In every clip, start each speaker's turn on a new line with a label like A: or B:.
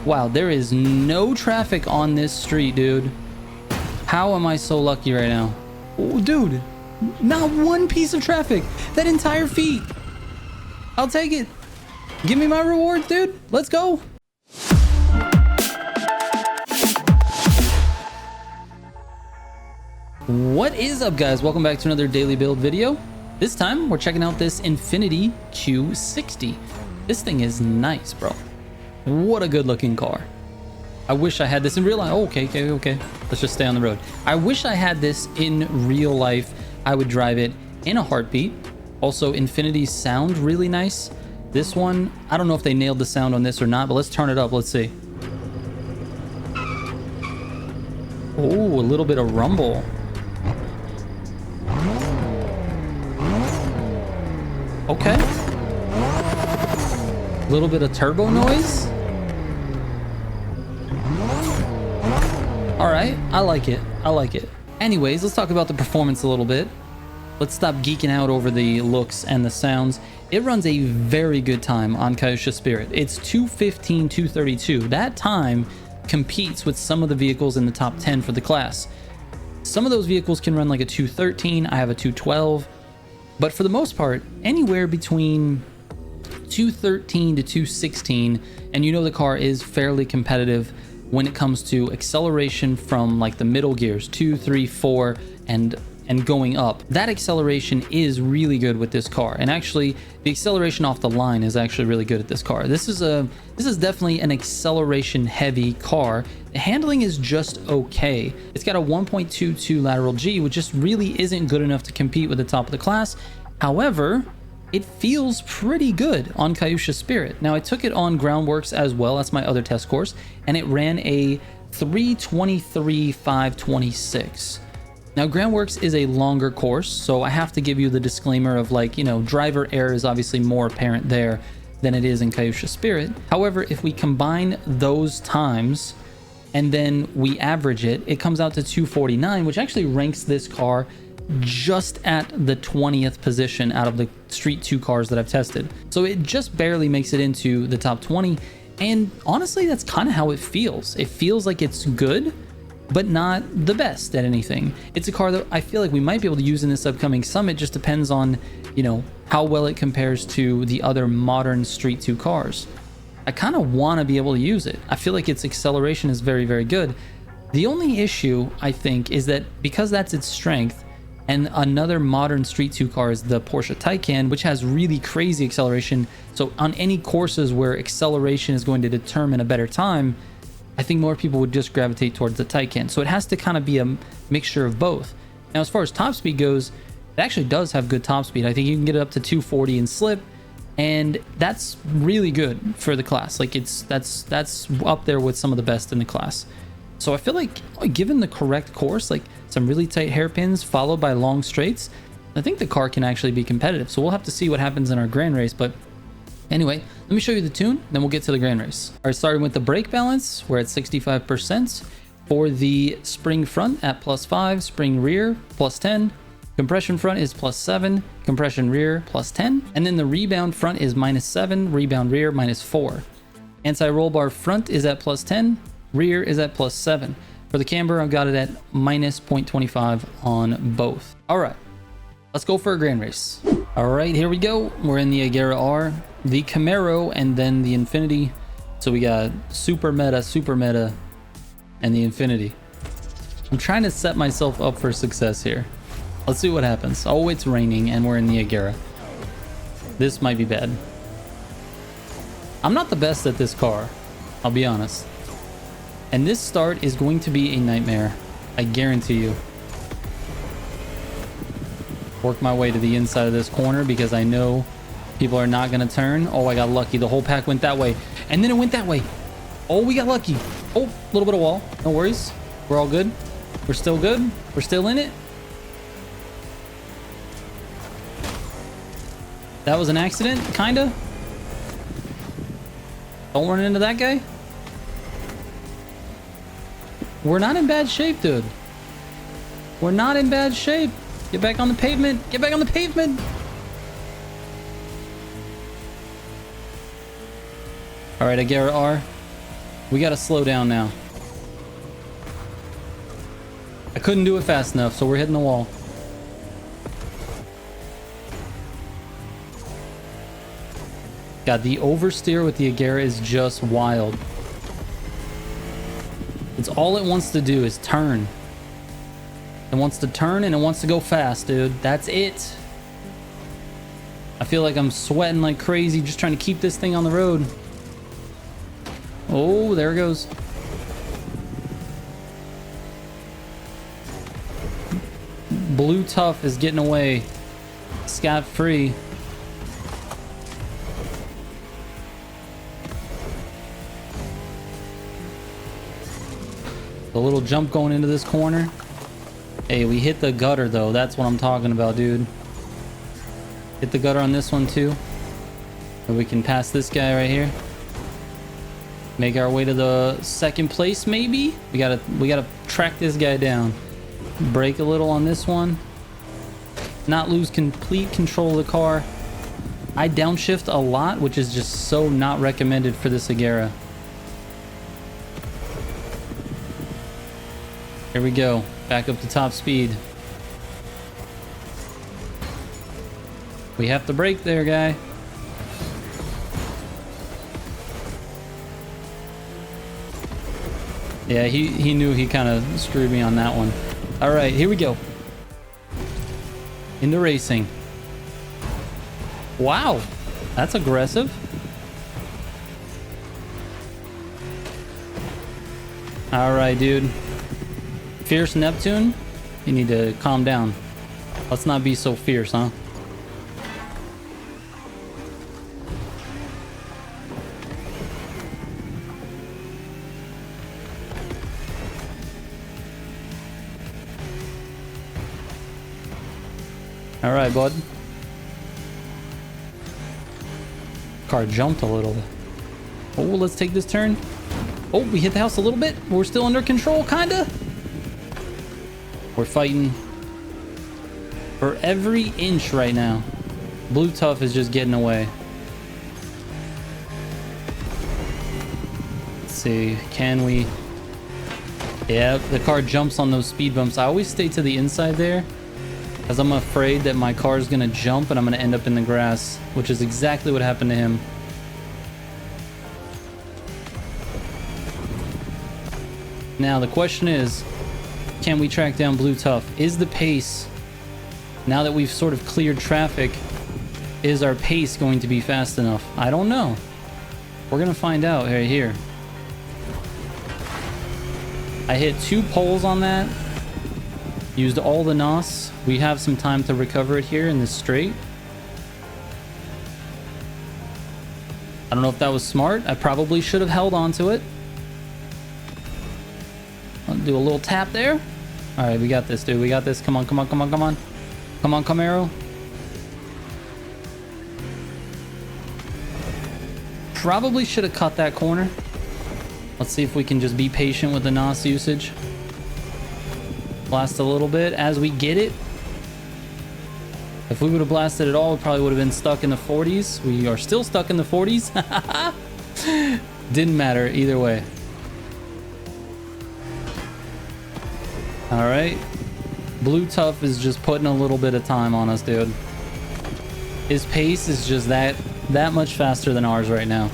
A: Wow, there is no traffic on this street, dude. How am I so lucky right now? Oh, dude, not one piece of traffic. That entire feet. I'll take it. Give me my rewards, dude. Let's go. What is up, guys? Welcome back to another daily build video. This time we're checking out this Infiniti Q60. This thing is nice, bro. What a good looking car. I wish I had this in real life. Oh, okay. Let's just stay on the road. I wish I had this in real life. I would drive it in a heartbeat. Also, Infiniti's sound really nice. This one, I don't know if they nailed the sound on this or not, but let's turn it up. Let's see. Oh, a little bit of rumble. Okay. A little bit of turbo noise. All right, I like it. Anyways, let's talk about the performance a little bit. Let's stop geeking out over the looks and the sounds. It runs a very good time on Militia Spirit. It's 215, 232. That time competes with some of the vehicles in the top 10 for the class. Some of those vehicles can run like a 213. I have a 212. But for the most part, anywhere between 213 to 216, and you know the car is fairly competitive when it comes to acceleration from like the middle gears, 2, 3, 4, and going up. That acceleration is really good with this car, and actually the acceleration off the line is actually really good at this car. This is definitely an acceleration heavy car. The handling is just okay. It's got a 1.22 lateral G, which just really isn't good enough to compete with the top of the class. However, it feels pretty good on Militia Spirit. Now, I took it on Groundworks as well. That's my other test course, and it ran a 323,526. Now, Groundworks is a longer course, so I have to give you the disclaimer of, like, you know, driver error is obviously more apparent there than it is in Militia Spirit. However, if we combine those times and then we average it, it comes out to 249, which actually ranks this car just at the 20th position out of the Street 2 cars that I've tested. So it just barely makes it into the top 20. And honestly, that's kind of how it feels. It feels like it's good, but not the best at anything. It's a car that I feel like we might be able to use in this upcoming summit. Just depends on, you know, how well it compares to the other modern Street 2 cars. I kind of want to be able to use it. I feel like its acceleration is very, very good. The only issue, I think, is that because that's its strength, and another modern Street 2 car is the Porsche Taycan, which has really crazy acceleration. So on any courses where acceleration is going to determine a better time, I think more people would just gravitate towards the Taycan. So it has to kind of be a mixture of both. Now, as far as top speed goes, it actually does have good top speed. I think you can get it up to 240 in slip, and that's really good for the class. Like, that's up there with some of the best in the class. So I feel like, given the correct course, like some really tight hairpins followed by long straights, I think the car can actually be competitive. So we'll have to see what happens in our grand race. But anyway, let me show you the tune, then we'll get to the grand race. All right, starting with the brake balance, we're at 65%. For the spring front at +5, spring rear +10, compression front is +7, compression rear +10, and then the rebound front is -7, rebound rear -4. Anti-roll bar front is at +10, rear is at +7. For the camber, I've got it at -0.25 on both. All right, let's go for a grand race. All right, here we go. We're in the Agera R, the Camaro, and then the Infiniti. So we got super meta, and the Infiniti. I'm trying to set myself up for success here. Let's see what happens. Oh, it's raining, and we're in the Agera. This might be bad. I'm not the best at this car, I'll be honest. And this start is going to be a nightmare, I guarantee you. Work my way to the inside of this corner because I know people are not going to turn. Oh, I got lucky. The whole pack went that way. And then it went that way. Oh, we got lucky. Oh, a little bit of wall. No worries. We're all good. We're still good. We're still in it. That was an accident, kinda. Don't run into that guy. We're not in bad shape, dude. We're not in bad shape. Get back on the pavement. Get back on the pavement. All right, Agera R. We gotta slow down now. I couldn't do it fast enough, so we're hitting the wall. God, the oversteer with the Agera is just wild. It's all it wants to do is turn. It wants to turn and it wants to go fast, dude. That's it. I feel like I'm sweating like crazy just trying to keep this thing on the road. Oh, there it goes. Blue Tough is getting away scot-free. A little jump going into this corner. Hey, we hit the gutter though. That's what I'm talking about, dude. Hit the gutter on this one too. And we can pass this guy right here. Make our way to the second place maybe. We gotta track this guy down. Brake a little on this one. Not lose complete control of the car. I downshift a lot, which is just so not recommended for this Agera. Here we go. Back up to top speed. We have to brake there, guy. Yeah, he knew he kind of screwed me on that one. All right, here we go. Into racing. Wow, that's aggressive. All right, dude. Fierce Neptune, you need to calm down. Let's not be so fierce, huh? All right, bud. Car jumped a little. Oh, let's take this turn. Oh, we hit the house a little bit. We're still under control, kinda. We're fighting for every inch right now. Blue Tough is just getting away. Let's see, can we? Yeah, the car jumps on those speed bumps. I always stay to the inside there because I'm afraid that my car is gonna jump and I'm gonna end up in the grass, which is exactly what happened to him. Now the question is, can we track down Blue Tough? Is the pace, now that we've sort of cleared traffic, is our pace going to be fast enough? I don't know. We're gonna find out right here. I hit 2 poles on that. Used all the NOS. We have some time to recover it here in this straight. I don't know if that was smart. I probably should have held on to it. I'll do a little tap there. All right, we got this, dude. We got this. Come on, come on, come on, come on. Come on, Camaro. Probably should have cut that corner. Let's see if we can just be patient with the NOS usage. Blast a little bit as we get it. If we would have blasted at all, we probably would have been stuck in the 40s. We are still stuck in the 40s. Didn't matter either way. All right. Blue Tough is just putting a little bit of time on us, dude. His pace is just that much faster than ours right now.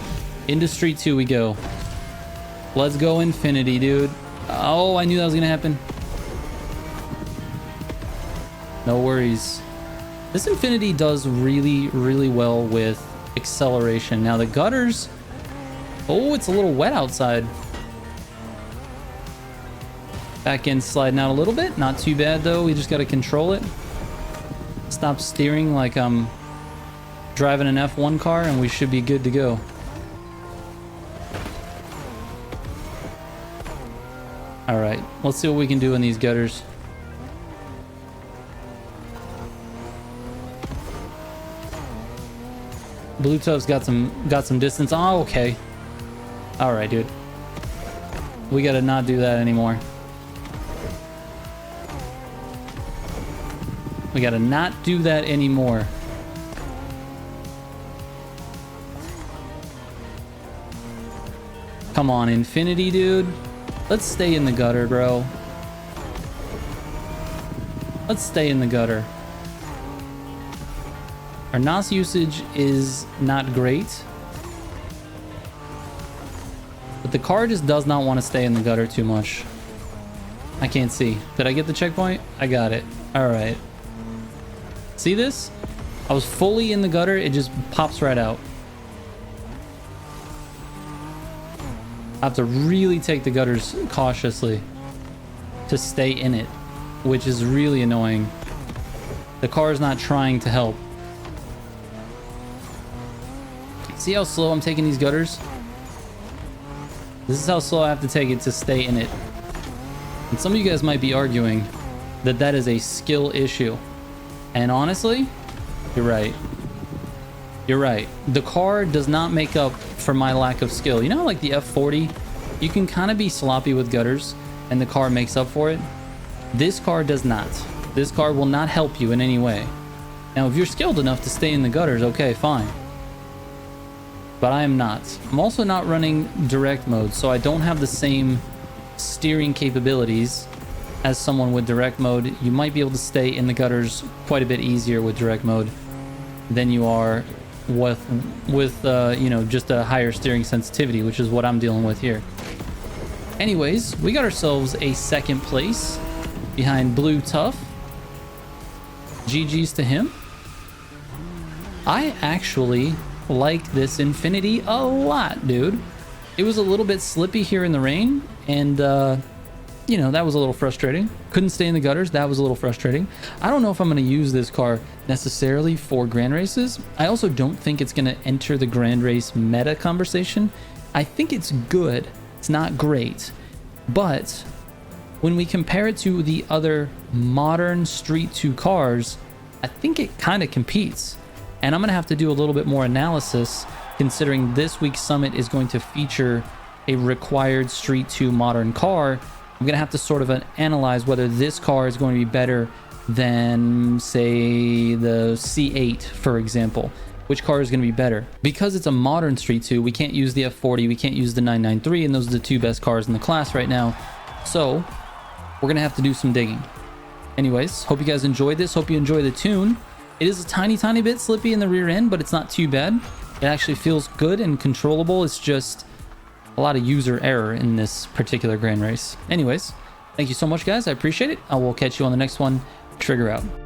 A: Industry 2 we go. Let's go Infiniti, dude. Oh, I knew that was gonna happen. No worries. This Infiniti does really, really well with acceleration. Now the gutters, oh, it's a little wet outside. Back end sliding out a little bit. Not too bad though. We just got to control it. Stop steering like I'm driving an F1 car and we should be good to go. All right, let's see what we can do in these gutters. Blue Tough's got some distance. Oh, okay. All right, dude. We got to not do that anymore. We gotta not do that anymore. Come on, Infiniti, dude. Let's stay in the gutter, bro. Let's stay in the gutter. Our NOS usage is not great. But the car just does not want to stay in the gutter too much. I can't see. Did I get the checkpoint? I got it. All right. See this? I was fully in the gutter. It just pops right out. I have to really take the gutters cautiously to stay in it, which is really annoying. The car is not trying to help. See how slow I'm taking these gutters? This is how slow I have to take it to stay in it. And some of you guys might be arguing that that is a skill issue. And honestly, you're right. You're right. The car does not make up for my lack of skill. You know, like the F40, you can kind of be sloppy with gutters and the car makes up for it. This car does not. This car will not help you in any way. Now, if you're skilled enough to stay in the gutters, okay, fine. But I am not. I'm also not running direct mode, so I don't have the same steering capabilities as someone with direct mode. You might be able to stay in the gutters quite a bit easier with direct mode than you are with you know, just a higher steering sensitivity, which is what I'm dealing with here. Anyways, we got ourselves a second place behind Blue Tough. GG's to him. I actually like this Infiniti a lot, dude. It was a little bit slippy here in the rain, and you know, that was a little frustrating. Couldn't stay in the gutters. That was a little frustrating. I don't know if I'm going to use this car necessarily for grand races. I also don't think it's going to enter the grand race meta conversation. I think it's good. It's not great. But when we compare it to the other modern Street 2 cars, I think it kind of competes. And I'm going to have to do a little bit more analysis, considering this week's summit is going to feature a required Street 2 modern car. I'm going to have to sort of analyze whether this car is going to be better than, say, the C8, for example. Which car is going to be better? Because it's a modern Street 2, we can't use the F40, we can't use the 993, and those are the two best cars in the class right now. So, we're going to have to do some digging. Anyways, hope you guys enjoyed this. Hope you enjoy the tune. It is a tiny bit slippy in the rear end, but it's not too bad. It actually feels good and controllable. It's just a lot of user error in this particular grand race. Anyways, thank you so much, guys. I appreciate it. I will catch you on the next one. Trigger out.